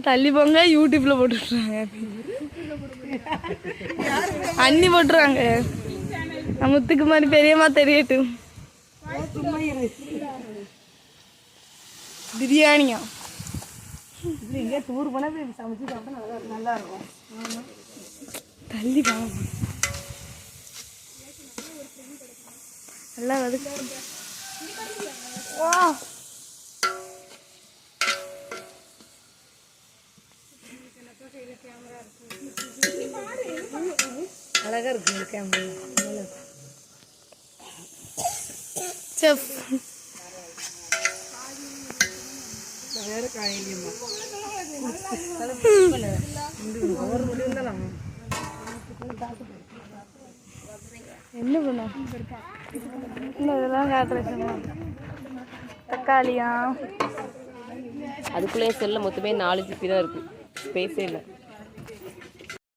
தள்ளி போங்க யூடியூப்ல போட்டுருக்காங்க அண்ணி போட்டுருவாங்க முத்துக்கு மாதிரி பெரியம்மா தெரியட்டும் பிரியாணியா இங்கே டூர் போனால் சமைச்சு சாப்பிட்டா நல்லா இருக்கும் தள்ளி வாங்க நல்லா வந்து வா அழகா இருக்கு கேமரா செஃப் வேற காயிலியம்மா ஒரு முடிவு தான் என்ன பண்ண இதெல்லாம் காட்டுறேன் தக்காளியா அதுக்குள்ளே செல்ல மொத்தமே 4 ஜிபி தான் இருக்குது ஸ்பேஸே இல்லை